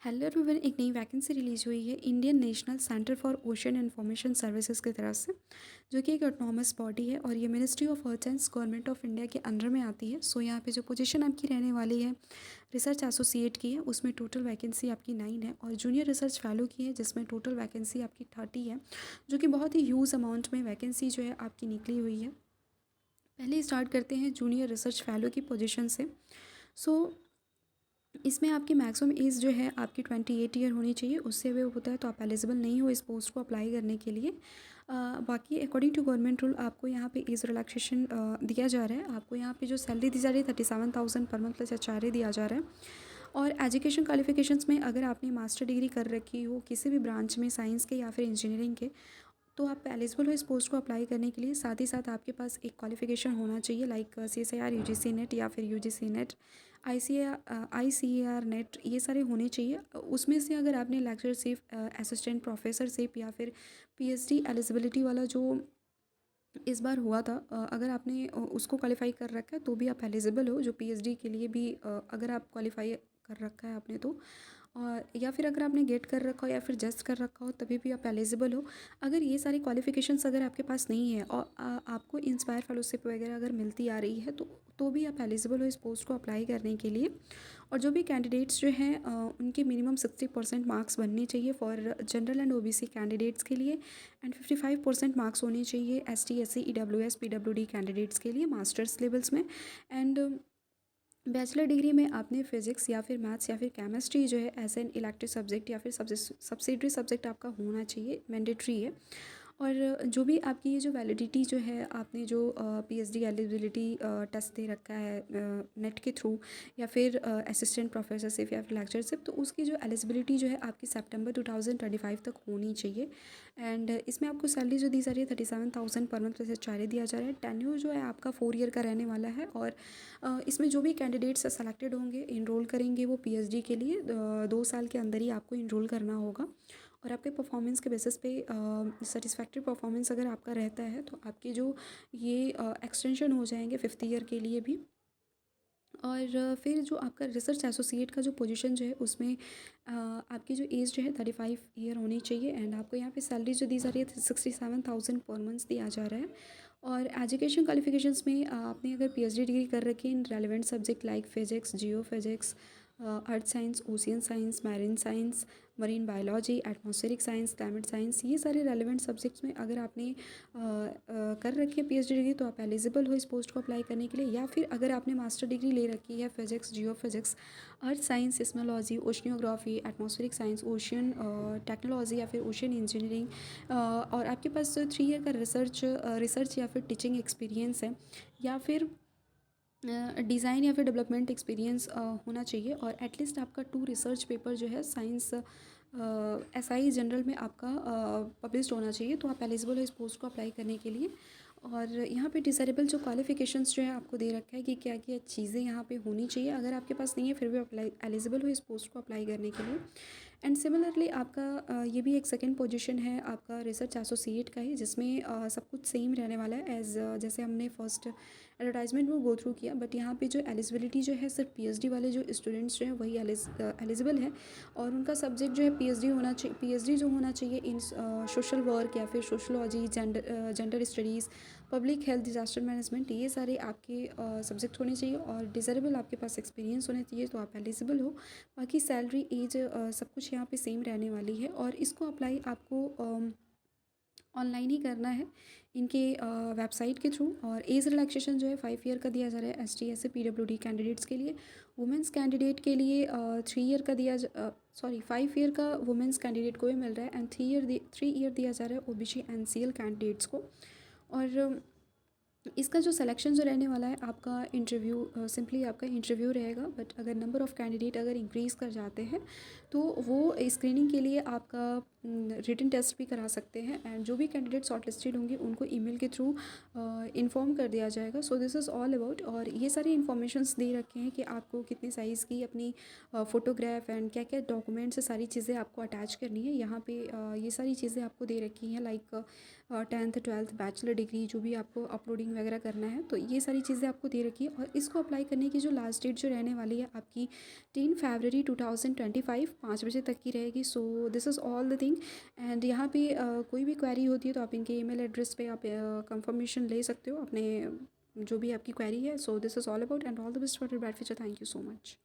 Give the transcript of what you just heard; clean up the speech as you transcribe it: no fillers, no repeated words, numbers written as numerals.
Hello everyone, एक नई vacancy release हुई है Indian national centre for ocean information services की तरफ से, जो कि एक ऑटोनॉमस बॉडी है और ये ministry of earth science government of India के अंडर में आती है। सो यहाँ पे जो पोजीशन आपकी रहने वाली है रिसर्च एसोसिएट की है, उसमें टोटल वैकेंसी आपकी 9 है और जूनियर रिसर्च फेलो की है जिसमें टोटल वैकेंसी आपकी 30 है, जो कि बहुत ही ह्यूज अमाउंट में वैकेंसी जो है आपकी निकली हुई है। पहले स्टार्ट करते हैं जूनियर रिसर्च फेलो की पोजीशन से। सो इसमें आपकी मैक्सिमम एज जो है आपकी 28 ईयर होनी चाहिए, उससे वे होता है तो आप एलिजिबल नहीं हो इस पोस्ट को अप्लाई करने के लिए। बाकी अकॉर्डिंग टू गवर्नमेंट रूल आपको यहाँ पे एज रिलैक्सेशन दिया जा रहा है। आपको यहाँ पे जो सैलरी दी जा रही है 37,000 पर मंथ प्लस एचआरए दिया जा रहा है। और एजुकेशन क्वालिफिकेशंस में अगर आपने मास्टर डिग्री कर रखी हो किसी भी ब्रांच में, साइंस के या फिर इंजीनियरिंग के, तो आप एलिजिबल हो इस पोस्ट को अप्लाई करने के लिए। साथ ही साथ आपके पास एक क्वालिफिकेशन होना चाहिए लाइक CSIR UGC नेट या फिर UGC नेट, ICAR नेट, ये सारे होने चाहिए। उसमें से अगर आपने लेक्चरशिप, असिस्टेंट प्रोफेसरशिप या फिर PhD एलिजिबिलिटी वाला जो इस बार हुआ था, अगर आपने उसको क्वालिफाई कर रखा है तो भी आप एलिजिबल हो। जो PhD के लिए भी अगर आप क्वालिफाई कर रखा है आपने तो, और या फिर अगर आपने गेट कर रखा हो या फिर जस्ट कर रखा हो तभी भी आप एलिजिबल हो। अगर ये सारी क्वालिफिकेशंस अगर आपके पास नहीं है और आपको इंस्पायर फेलोशिप वगैरह अगर मिलती आ रही है तो भी आप एलिजिबल हो इस पोस्ट को अप्लाई करने के लिए। और जो भी कैंडिडेट्स जो हैं उनके मिनिमम 60% मार्क्स बनने चाहिए for general and OBC candidates के लिए, एंड 55% मार्क्स होने चाहिए ST SC EWS PWD candidates के लिए मास्टर्स लेवल्स में। एंड बैचलर डिग्री में आपने फिजिक्स या फिर मैथ्स या फिर केमिस्ट्री जो है एज एन इलेक्टिव सब्जेक्ट या फिर सब्सिडरी सब्जेक्ट आपका होना चाहिए, मैंडेटरी है। और जो भी आपकी ये जो वैलिडिटी जो है, आपने जो PhD एलिजिबिलिटी टेस्ट दे रखा है नेट के थ्रू या फिर असिस्टेंट प्रोफेसरशिप या फिर लेक्चरशिप, तो उसकी जो एलिजिबिलिटी जो है आपकी सितंबर 2025 तक होनी चाहिए। एंड इसमें आपको सैलरी जो दी जा रही है 37,000 पर मंथ प्लस एचआरए दिया जा रहा है। टेन्योर जो है आपका 4 ईयर का रहने वाला है। और इसमें जो भी कैंडिडेट्स सेलेक्टेड होंगे, इनरोल करेंगे वो PhD के लिए 2 साल के अंदर ही आपको इनरोल करना होगा। और आपके परफॉर्मेंस के बेसिस पे सेटिस्फैक्ट्री परफॉर्मेंस अगर आपका रहता है तो आपके जो ये एक्सटेंशन हो जाएंगे 5th ईयर के लिए भी। और फिर जो आपका रिसर्च एसोसिएट का जो पोजीशन जो है उसमें आपकी जो एज जो है 35 ईयर होनी चाहिए। एंड आपको यहाँ पे सैलरी जो दी जा रही है 67,000 पर मंथ दिया जा रहा है। और एजुकेशन क्वालिफिकेशंस में आपने अगर PhD डिग्री कर रखी है in relevant subject like physics, geophysics, earth science, ocean science, marine science, marine biology, atmospheric science, climate science, ये सारे रेलिवेंट सब्जेक्ट्स में अगर आपने कर रखी है PhD डिग्री तो आप एलिजिबल हो इस पोस्ट को अप्लाई करने के लिए। या फिर अगर आपने मास्टर डिग्री ले रखी है physics, geophysics, earth science, seismology, oceanography, atmospheric science, ocean technology या फिर ओशियन इंजीनियरिंग, और आपके पास 3 ईयर का रिसर्च या फिर टीचिंग एक्सपीरियंस है, या फिर डिज़ाइन या फिर डेवलपमेंट एक्सपीरियंस होना चाहिए, और एटलीस्ट आपका 2 रिसर्च पेपर जो है साइंस SI जनरल में आपका पब्लिश्ड होना चाहिए, तो आप एलिजिबल हो इस पोस्ट को अप्लाई करने के लिए। और यहाँ पे डिसरेबल जो क्वालिफिकेशंस जो है आपको दे रखा है कि क्या क्या चीज़ें यहाँ पे होनी चाहिए। अगर आपके पास नहीं है फिर भी अप्लाई एलिजिबल हो इस पोस्ट को अप्लाई करने के लिए। एंड सिमिलरली आपका ये भी एक सेकंड पोजीशन है आपका रिसर्च एसोसिएट का ही, जिसमें सब कुछ सेम रहने वाला है एज जैसे हमने फर्स्ट एडवर्टाइजमेंट में गो थ्रू किया। बट यहाँ पे जो एलिजिबिलिटी जो है सिर्फ PhD वाले जो स्टूडेंट्स जो हैं वही एलिजिबल है, और उनका सब्जेक्ट जो है PhD होना चाहिए। PhD जो होना चाहिए इन सोशल वर्क या फिर sociology, gender studies, public health, disaster management, ये सारे आपके सब्जेक्ट होने चाहिए। और डिज़रेबल आपके पास एक्सपीरियंस होना चाहिए तो आप एलिजिबल हो। बाकी सैलरी, एज, सब कुछ यहाँ पे सेम रहने वाली है। और इसको अप्लाई आपको ऑनलाइन ही करना है इनके वेबसाइट के थ्रू। और एज रिलैक्सेशन जो है 5 ईयर का दिया जा रहा है ST SC PWD कैंडिडेट्स के लिए। वुमेंस कैंडिडेट के लिए 3 ईयर का 5 ईयर का वुमेंस कैंडिडेट को भी मिल रहा है, एंड 3 ईयर दिया जा रहा है OBC NCL कैंडिडेट्स को। और इसका जो सिलेक्शन जो रहने वाला है आपका इंटरव्यू, सिंपली आपका इंटरव्यू रहेगा। बट अगर नंबर ऑफ़ कैंडिडेट अगर इंक्रीज़ कर जाते हैं तो वो स्क्रीनिंग के लिए आपका रिटन टेस्ट भी करा सकते हैं। एंड जो भी कैंडिडेट शॉर्टलिस्टेड होंगे उनको ईमेल के थ्रू इन्फॉर्म कर दिया जाएगा। So this is all about. और ये सारी इन्फॉर्मेशंस दे रखे हैं कि आपको कितने साइज़ की अपनी फ़ोटोग्राफ एंड क्या क्या डॉक्यूमेंट्स से सारी चीज़ें आपको अटैच करनी है। यहाँ पे ये सारी चीज़ें आपको दे रखी हैं like 10th 12th bachelor degree जो भी आपको अपलोडिंग वगैरह करना है, तो ये सारी चीज़ें आपको दे रखी है। और इसको अप्लाई करने की जो लास्ट डेट जो रहने वाली है आपकी 10 फरवरी 2025 5 बजे तक की रहेगी। So this is all the thing. And यहाँ पे कोई भी क्वेरी होती है तो आप इनके ईमेल एड्रेस पे आप कंफर्मेशन ले सकते हो अपने जो भी आपकी क्वेरी है। So this is all about, and all the best for your bad future. Thank you so much.